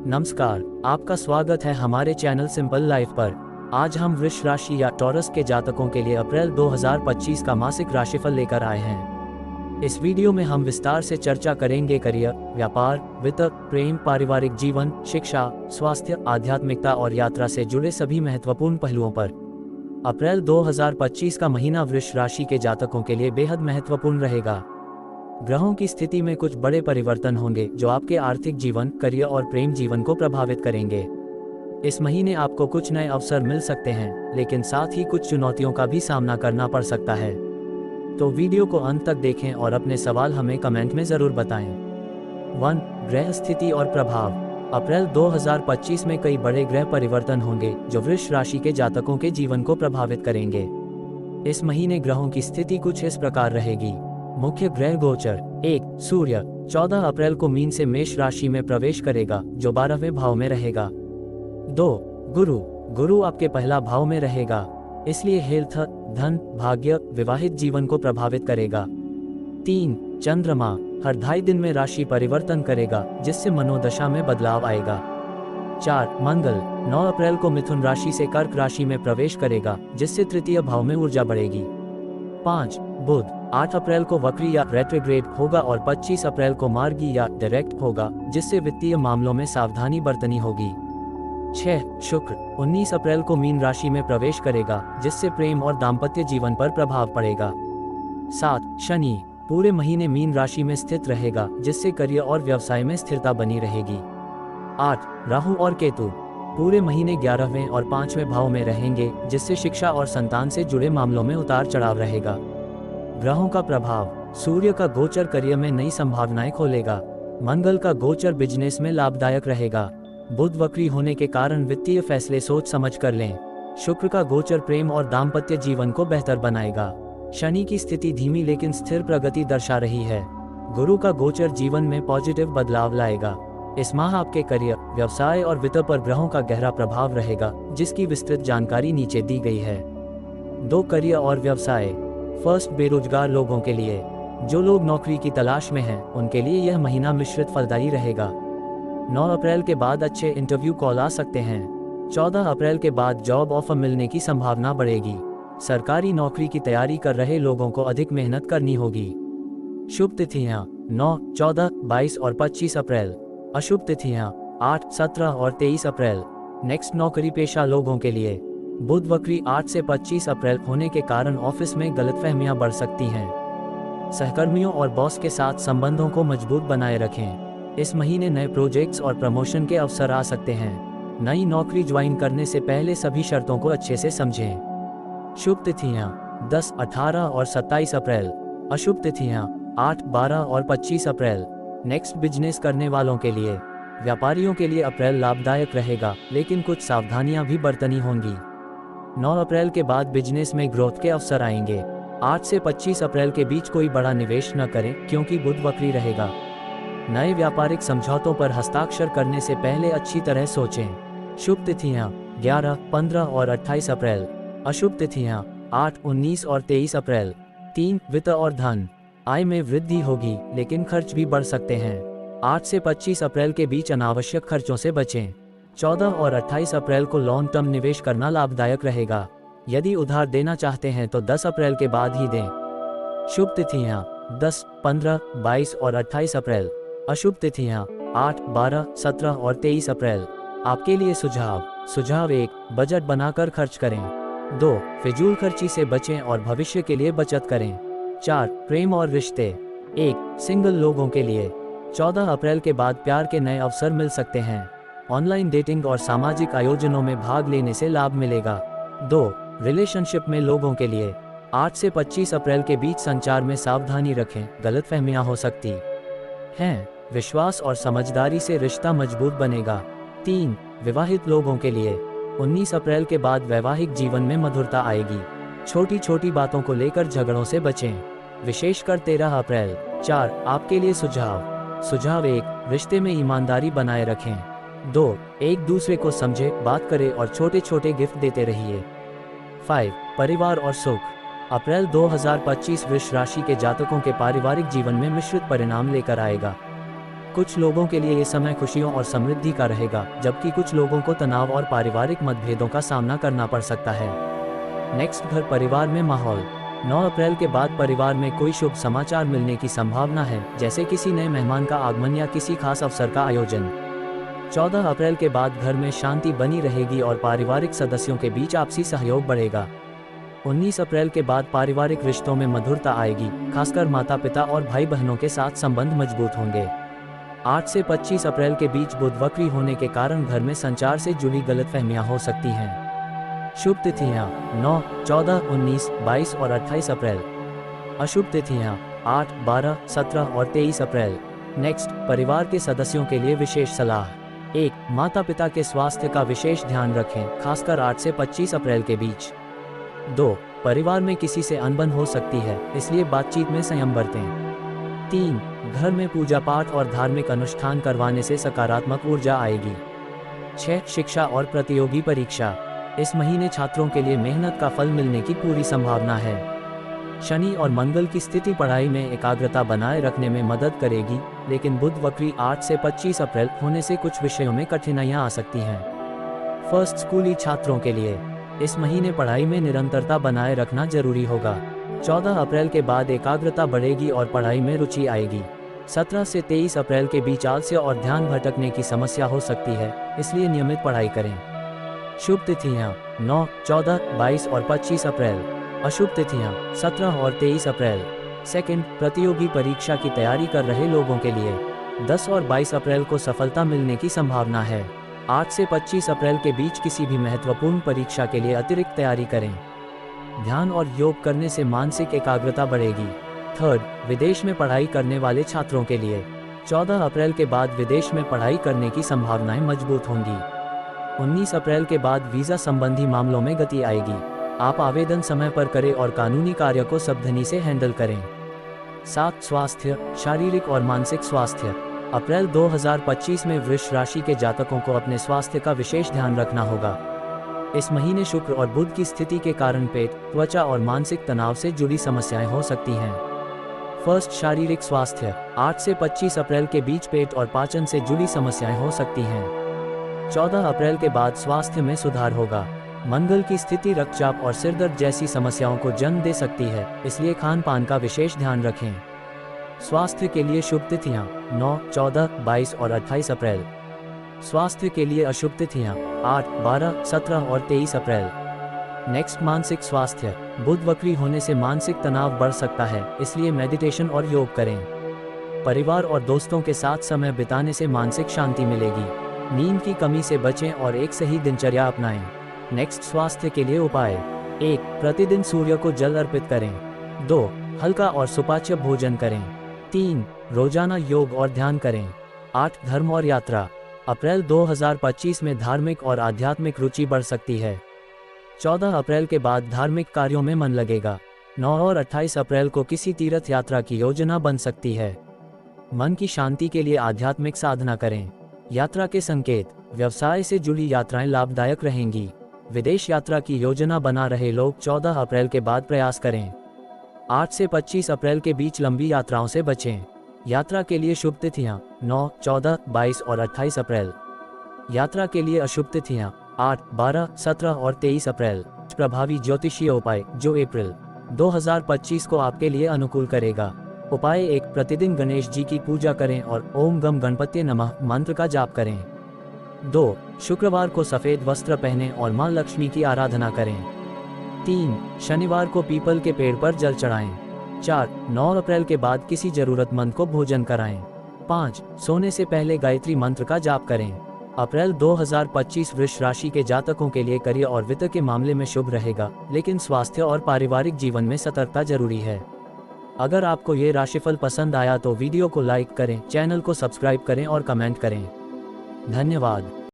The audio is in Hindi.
नमस्कार, आपका स्वागत है हमारे चैनल सिंपल लाइफ पर। आज हम वृष राशि या टॉरस के जातकों के लिए अप्रैल 2025 का मासिक राशिफल लेकर आए हैं। इस वीडियो में हम विस्तार से चर्चा करेंगे करियर, व्यापार, वित्त, प्रेम, पारिवारिक जीवन, शिक्षा, स्वास्थ्य, आध्यात्मिकता और यात्रा से जुड़े सभी महत्वपूर्ण पहलुओं पर। अप्रैल 2025 का महीना वृष राशि के जातकों के लिए बेहद महत्वपूर्ण रहेगा। ग्रहों की स्थिति में कुछ बड़े परिवर्तन होंगे जो आपके आर्थिक जीवन, करियर और प्रेम जीवन को प्रभावित करेंगे। इस महीने आपको कुछ नए अवसर मिल सकते हैं, लेकिन साथ ही कुछ चुनौतियों का भी सामना करना पड़ सकता है। तो वीडियो को अंत तक देखें और अपने सवाल हमें कमेंट में ज़रूर बताएं। 1. ग्रह स्थिति और प्रभाव। अप्रैल 2025 में कई बड़े ग्रह परिवर्तन होंगे जो वृष राशि के जातकों के जीवन को प्रभावित करेंगे। इस महीने ग्रहों की स्थिति कुछ इस प्रकार रहेगी। मुख्य ग्रह गोचर। 1. सूर्य 14 अप्रैल को मीन से मेष राशि में प्रवेश करेगा जो 12वें भाव में रहेगा। 2. गुरु आपके पहला भाव में रहेगा, इसलिए हेल्थ, धन, भाग्य, विवाहित जीवन को प्रभावित करेगा। 3. चंद्रमा हर 2.5 दिन में राशि परिवर्तन करेगा जिससे मनोदशा में बदलाव आएगा। 4. मंगल 9 अप्रैल को मिथुन राशि से कर्क राशि में प्रवेश करेगा जिससे तृतीय भाव में ऊर्जा बढ़ेगी। 5. बुध 8 अप्रैल को वक्री या रेट्रोग्रेड होगा और 25 अप्रैल को मार्गी या डायरेक्ट होगा जिससे वित्तीय मामलों में सावधानी बरतनी होगी। 6. शुक्र 19 अप्रैल को मीन राशि में प्रवेश करेगा जिससे प्रेम और दाम्पत्य जीवन पर प्रभाव पड़ेगा। 7. शनि पूरे महीने मीन राशि में स्थित रहेगा जिससे करियर और व्यवसाय में स्थिरता बनी रहेगी। 8. राहु और केतु पूरे महीने 11वें और 5वें भाव में रहेंगे जिससे शिक्षा और संतान से जुड़े मामलों में उतार चढ़ाव रहेगा। ग्रहों का प्रभाव। सूर्य का गोचर करियर में नई संभावनाएं खोलेगा। मंगल का गोचर बिजनेस में लाभदायक रहेगा। बुध वक्री होने के कारण वित्तीय फैसले सोच समझ कर लें। शुक्र का गोचर प्रेम और दाम्पत्य जीवन को बेहतर बनाएगा। शनि की स्थिति धीमी लेकिन स्थिर प्रगति दर्शा रही है। गुरु का गोचर जीवन में पॉजिटिव बदलाव लाएगा। इस माह आपके करियर, व्यवसाय और वित्त पर ग्रहों का गहरा प्रभाव रहेगा जिसकी विस्तृत जानकारी नीचे दी गई है। 2. करियर और व्यवसाय। फर्स्ट बेरोजगार लोगों के लिए। जो लोग नौकरी की तलाश में हैं उनके लिए यह महीना मिश्रित फलदायी रहेगा। 9 अप्रैल के बाद अच्छे इंटरव्यू कॉल आ सकते हैं। 14 अप्रैल के बाद जॉब ऑफर मिलने की संभावना बढ़ेगी। सरकारी नौकरी की तैयारी कर रहे लोगों को अधिक मेहनत करनी होगी। शुभ तिथियां 9, 14, 22 और 25 अप्रैल। अशुभ तिथियां 8, 17 और 23 अप्रैल। नेक्स्ट नौकरी पेशा लोगों के लिए। बुध वक्री 8 से 25 अप्रैल होने के कारण ऑफिस में गलतफहमियां बढ़ सकती हैं। सहकर्मियों और बॉस के साथ संबंधों को मजबूत बनाए रखें। इस महीने नए प्रोजेक्ट्स और प्रमोशन के अवसर आ सकते हैं। नई नौकरी ज्वाइन करने से पहले सभी शर्तों को अच्छे से समझें। शुभ तिथियां 10, 18 और 27 अप्रैल। अशुभ तिथियां 8, 12 और 25 अप्रैल। नेक्स्ट बिजनेस करने वालों के लिए। व्यापारियों के लिए अप्रैल लाभदायक रहेगा लेकिन कुछ सावधानियां भी बरतनी होंगी। 9 अप्रैल के बाद बिजनेस में ग्रोथ के अवसर आएंगे। 8 से 25 अप्रैल के बीच कोई बड़ा निवेश न करें क्योंकि बुध वक्री रहेगा। नए व्यापारिक समझौतों पर हस्ताक्षर करने से पहले अच्छी तरह सोचें। शुभ तिथियां 11, 15 और 28 अप्रैल। अशुभ तिथियां 8, 19 और 23 अप्रैल। 3. वित्त और धन। आय में वृद्धि होगी लेकिन खर्च भी बढ़ सकते हैं। 8 से 25 अप्रैल के बीच अनावश्यक खर्चों से बचें। 14 और 28 अप्रैल को लॉन्ग टर्म निवेश करना लाभदायक रहेगा। यदि उधार देना चाहते हैं तो 10 अप्रैल के बाद ही दें। शुभ तिथियां 10, 15, 22 और 28 अप्रैल। अशुभ तिथियां 8, 12, 17 और 23 अप्रैल। आपके लिए सुझाव 1. बजट बनाकर खर्च करें। 2. फिजूल खर्ची से बचें और भविष्य के लिए बचत करें। 4. प्रेम और रिश्ते। 1. सिंगल लोगों के लिए 14 अप्रैल के बाद प्यार के नए अवसर मिल सकते हैं। ऑनलाइन डेटिंग और सामाजिक आयोजनों में भाग लेने से लाभ मिलेगा। 2. रिलेशनशिप में लोगों के लिए 8 से 25 अप्रैल के बीच संचार में सावधानी रखें, गलतफहमियां हो सकती हैं। विश्वास और समझदारी से रिश्ता मजबूत बनेगा। 3. विवाहित लोगों के लिए 19 अप्रैल के बाद वैवाहिक जीवन में मधुरता आएगी। छोटी छोटी बातों को लेकर झगड़ों से बचें, विशेषकर 13 अप्रैल। 4. आपके लिए सुझाव 1. रिश्ते में ईमानदारी बनाए रखें। 2. एक दूसरे को समझे, बात करें और छोटे छोटे गिफ्ट देते रहिए। 5. परिवार और सुख। अप्रैल 2025 वृष राशि के जातकों के पारिवारिक जीवन में मिश्रित परिणाम लेकर आएगा। कुछ लोगों के लिए ये समय खुशियों और समृद्धि का रहेगा, जबकि कुछ लोगों को तनाव और पारिवारिक मतभेदों का सामना करना पड़ सकता है। नेक्स्ट, घर परिवार में माहौल। 9 अप्रैल के बाद परिवार में कोई शुभ समाचार मिलने की संभावना है, जैसे किसी नए मेहमान का आगमन या किसी खास अवसर का आयोजन। 14 अप्रैल के बाद घर में शांति बनी रहेगी और पारिवारिक सदस्यों के बीच आपसी सहयोग बढ़ेगा। 19 अप्रैल के बाद पारिवारिक रिश्तों में मधुरता आएगी, खासकर माता पिता और भाई बहनों के साथ संबंध मजबूत होंगे। 8 से 25 अप्रैल के बीच बुध वक्री होने के कारण घर में संचार से जुड़ी गलतफहमियां हो सकती हैं। शुभ तिथियां 9, 14, 19, 22 और 28 अप्रैल। अशुभ तिथियां 8, 12, 17 और 23 अप्रैल। नेक्स्ट, परिवार के सदस्यों के लिए विशेष सलाह। 1. माता पिता के स्वास्थ्य का विशेष ध्यान रखें, खासकर 8 से 25 अप्रैल के बीच। 2. परिवार में किसी से अनबन हो सकती है, इसलिए बातचीत में संयम बरतें। 3. घर में पूजा पाठ और धार्मिक अनुष्ठान करवाने से सकारात्मक ऊर्जा आएगी। 6. शिक्षा और प्रतियोगी परीक्षा। इस महीने छात्रों के लिए मेहनत का फल मिलने की पूरी संभावना है। शनि और मंगल की स्थिति पढ़ाई में एकाग्रता बनाए रखने में मदद करेगी, लेकिन बुध वक्री 8 से 25 अप्रैल होने से कुछ विषयों में कठिनाइयां आ सकती हैं। फर्स्ट, स्कूली छात्रों के लिए इस महीने पढ़ाई में निरंतरता बनाए रखना जरूरी होगा। 14 अप्रैल के बाद एकाग्रता बढ़ेगी और पढ़ाई में रुचि आएगी। 17 से 23 अप्रैल के बीच आलस्य और ध्यान भटकने की समस्या हो सकती है, इसलिए नियमित पढ़ाई करें। शुभ तिथियां 9, 14, 22 और 25 अप्रैल। अशुभ तिथियां 17 और 23 अप्रैल। सेकंड, प्रतियोगी परीक्षा की तैयारी कर रहे लोगों के लिए 10 और 22 अप्रैल को सफलता मिलने की संभावना है। 8 से 25 अप्रैल के बीच किसी भी महत्वपूर्ण परीक्षा के लिए अतिरिक्त तैयारी करें। ध्यान और योग करने से मानसिक एकाग्रता बढ़ेगी। थर्ड, विदेश में पढ़ाई करने वाले छात्रों के लिए 14 अप्रैल के बाद विदेश में पढ़ाई करने की संभावनाएं मजबूत होंगी। 19 अप्रैल के बाद वीज़ा संबंधी मामलों में गति आएगी। आप आवेदन समय पर करें और कानूनी कार्य को सावधानी से हैंडल करें। 7. स्वास्थ्य, शारीरिक और मानसिक स्वास्थ्य। अप्रैल 2025 में वृष राशि के जातकों को अपने स्वास्थ्य का विशेष ध्यान रखना होगा। इस महीने शुक्र और बुध की स्थिति के कारण पेट, त्वचा और मानसिक तनाव से जुड़ी समस्याएं हो सकती हैं। फर्स्ट, शारीरिक स्वास्थ्य। 8 से 25 अप्रैल के बीच पेट और पाचन से जुड़ी समस्याएं हो सकती हैं। 14 अप्रैल के बाद स्वास्थ्य में सुधार होगा। मंगल की स्थिति रक्तचाप और सिरदर्द जैसी समस्याओं को जन्म दे सकती है, इसलिए खान पान का विशेष ध्यान रखें। स्वास्थ्य के लिए शुभ तिथियां 9, 14, 22 और 28 अप्रैल। स्वास्थ्य के लिए अशुभ तिथियां 8, 12, 17 और 23 अप्रैल। नेक्स्ट, मानसिक स्वास्थ्य। बुध वक्री होने से मानसिक तनाव बढ़ सकता है, इसलिए मेडिटेशन और योग करें। परिवार और दोस्तों के साथ समय बिताने से मानसिक शांति मिलेगी। नींद की कमी से बचें और एक सही दिनचर्या अपनाएं। नेक्स्ट, स्वास्थ्य के लिए उपाय। 1. प्रतिदिन सूर्य को जल अर्पित करें। 2. हल्का और सुपाच्य भोजन करें। 3. रोजाना योग और ध्यान करें। 8. धर्म और यात्रा। अप्रैल 2025 में धार्मिक और आध्यात्मिक रुचि बढ़ सकती है। 14 अप्रैल के बाद धार्मिक कार्यों में मन लगेगा। 9 और 28 अप्रैल को किसी तीर्थ यात्रा की योजना बन सकती है। मन की शांति के लिए आध्यात्मिक साधना करें। यात्रा के संकेत। व्यवसाय से जुड़ी यात्राएं लाभदायक रहेंगी। विदेश यात्रा की योजना बना रहे लोग 14 अप्रैल के बाद प्रयास करें। 8 से 25 अप्रैल के बीच लंबी यात्राओं से बचें। यात्रा के लिए शुभ तिथियां 9, 14, 22 और 28 अप्रैल। यात्रा के लिए अशुभ तिथियां 8, 12, 17 और 23 अप्रैल। प्रभावी ज्योतिषीय उपाय जो अप्रैल 2025 को आपके लिए अनुकूल करेगा। उपाय 1. प्रतिदिन गणेश जी की पूजा करें और ओम गम गणपति नमः मंत्र का जाप करें। 2. शुक्रवार को सफेद वस्त्र पहनें और मां लक्ष्मी की आराधना करें। 3. शनिवार को पीपल के पेड़ पर जल चढ़ाएं। 4. 9 अप्रैल के बाद किसी जरूरतमंद को भोजन कराएं। 5. सोने से पहले गायत्री मंत्र का जाप करें। अप्रैल 2025 वृष राशि के जातकों के लिए करियर और वित्त के मामले में शुभ रहेगा, लेकिन स्वास्थ्य और पारिवारिक जीवन में सतर्कता जरूरी है। अगर आपको ये राशिफल पसंद आया तो वीडियो को लाइक करें, चैनल को सब्सक्राइब करें और कमेंट करें। धन्यवाद।